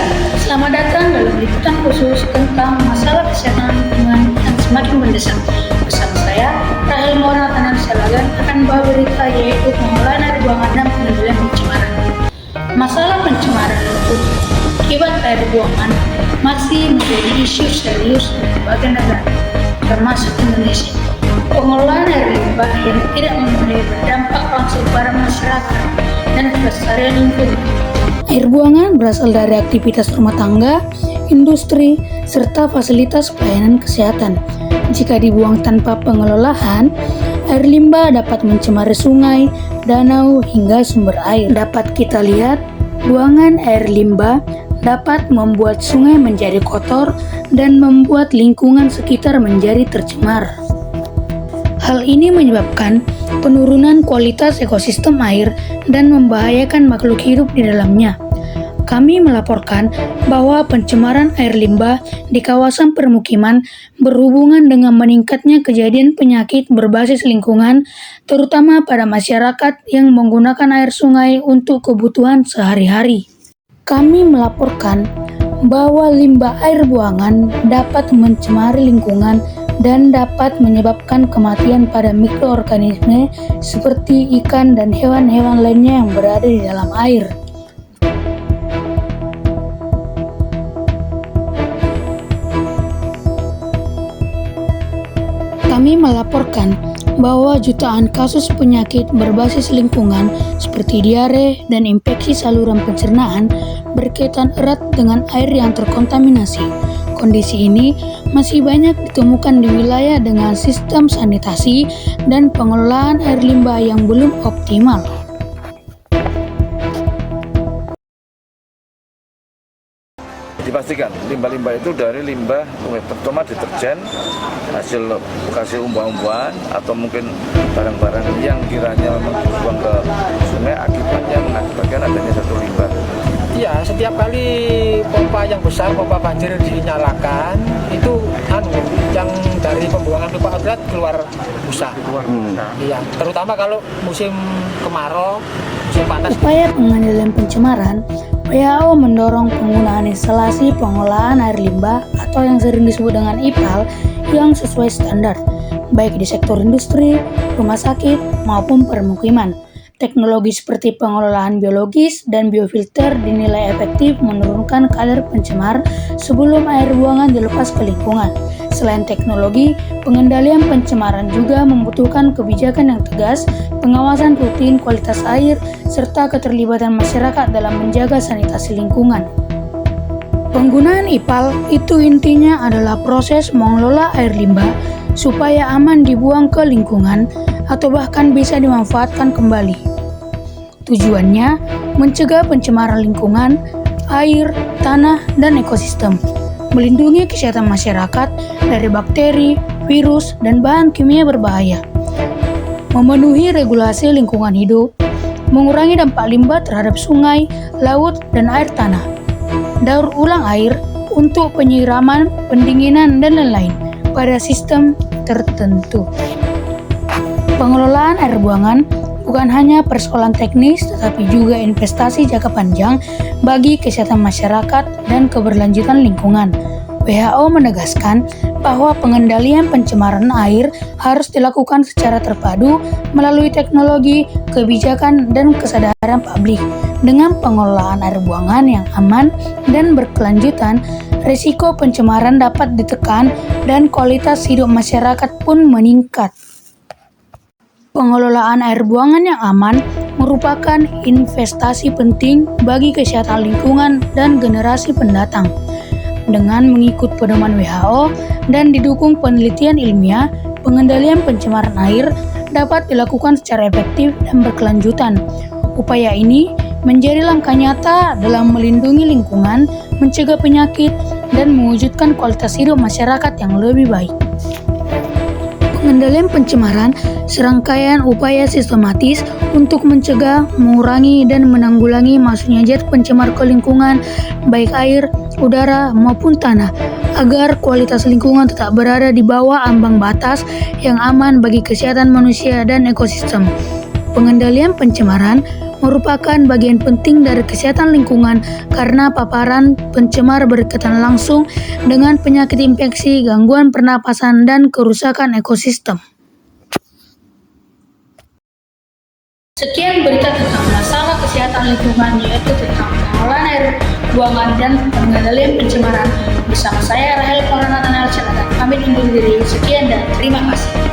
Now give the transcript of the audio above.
Iya, selamat datang dalam liputan khusus tentang masalah kesehatan lingkungan yang semakin mendesak. Bersama saya, Rahel Mora Tanan Salagan akan membawa berita yaitu pengolahan air buangan dan pengendalian pencemaran. Masalah pencemaran laut akibat air buangan masih menjadi isu serius di berbagai negara, termasuk Indonesia. Pengelolaan air limbah yang tidak mempunyai berdampak langsung pada masyarakat dan kelestarian lingkungan. Air buangan berasal dari aktivitas rumah tangga, industri, serta fasilitas pelayanan kesehatan. Jika dibuang tanpa pengelolaan, air limbah dapat mencemari sungai, danau, hingga sumber air. Dapat kita lihat, buangan air limbah dapat membuat sungai menjadi kotor dan membuat lingkungan sekitar menjadi tercemar. Hal ini menyebabkan penurunan kualitas ekosistem air dan membahayakan makhluk hidup di dalamnya. Kami melaporkan bahwa pencemaran air limbah di kawasan permukiman berhubungan dengan meningkatnya kejadian penyakit berbasis lingkungan, terutama pada masyarakat yang menggunakan air sungai untuk kebutuhan sehari-hari. Kami melaporkan bahwa limbah air buangan dapat mencemari lingkungan dan dapat menyebabkan kematian pada mikroorganisme seperti ikan dan hewan-hewan lainnya yang berada di dalam air. Kami melaporkan bahwa jutaan kasus penyakit berbasis lingkungan seperti diare dan infeksi saluran pencernaan berkaitan erat dengan air yang terkontaminasi. Kondisi ini masih banyak ditemukan di wilayah dengan sistem sanitasi dan pengelolaan air limbah yang belum optimal. Dipastikan limbah-limbah itu dari limbah pertama deterjen, hasil bekas umbuan-umbuan atau mungkin barang-barang yang kiranya memang dibuang ke sungai akibatnya mengakibatkan adanya satu limbah. Iya, setiap kali pompa yang besar, pompa banjir dinyalakan, itu yang dari pembuangan pipa outlet keluar busa. Iya, terutama kalau musim kemarau, musim panas. Upaya pengendalian pencemaran, WHO mendorong penggunaan instalasi pengolahan air limbah atau yang sering disebut dengan IPAL yang sesuai standar, baik di sektor industri, rumah sakit, maupun permukiman. Teknologi seperti pengelolaan biologis dan biofilter dinilai efektif menurunkan kadar pencemar sebelum air buangan dilepas ke lingkungan. Selain teknologi, pengendalian pencemaran juga membutuhkan kebijakan yang tegas, pengawasan rutin kualitas air, serta keterlibatan masyarakat dalam menjaga sanitasi lingkungan. Penggunaan IPAL itu intinya adalah proses mengelola air limbah supaya aman dibuang ke lingkungan atau bahkan bisa dimanfaatkan kembali. Tujuannya mencegah pencemaran lingkungan, air, tanah, dan ekosistem, melindungi kesehatan masyarakat dari bakteri, virus, dan bahan kimia berbahaya, memenuhi regulasi lingkungan hidup, mengurangi dampak limbah terhadap sungai, laut, dan air tanah, daur ulang air untuk penyiraman, pendinginan, dan lain-lain pada sistem tertentu. Pengelolaan air buangan bukan hanya persoalan teknis, tetapi juga investasi jangka panjang bagi kesehatan masyarakat dan keberlanjutan lingkungan. WHO menegaskan bahwa pengendalian pencemaran air harus dilakukan secara terpadu melalui teknologi, kebijakan, dan kesadaran publik. Dengan pengelolaan air buangan yang aman dan berkelanjutan, risiko pencemaran dapat ditekan dan kualitas hidup masyarakat pun meningkat. Pengelolaan air buangan yang aman merupakan investasi penting bagi kesehatan lingkungan dan generasi pendatang. Dengan mengikut pedoman WHO dan didukung penelitian ilmiah, pengendalian pencemaran air dapat dilakukan secara efektif dan berkelanjutan. Upaya ini menjadi langkah nyata dalam melindungi lingkungan, mencegah penyakit, dan mewujudkan kualitas hidup masyarakat yang lebih baik. Pengendalian pencemaran serangkaian upaya sistematis untuk mencegah, mengurangi, dan menanggulangi masuknya zat pencemar ke lingkungan, baik air, udara, maupun tanah, agar kualitas lingkungan tetap berada di bawah ambang batas yang aman bagi kesehatan manusia dan ekosistem. Pengendalian pencemaran merupakan bagian penting dari kesehatan lingkungan karena paparan pencemar berkaitan langsung dengan penyakit infeksi, gangguan pernapasan, dan kerusakan ekosistem. Sekian berita tentang masalah kesehatan lingkungan, yaitu tentang pengolahan air buangan dan pengendalian pencemaran. Bersama saya Rahel Koranatanal Celatan. Pamit undur diri. Sekian dan terima kasih.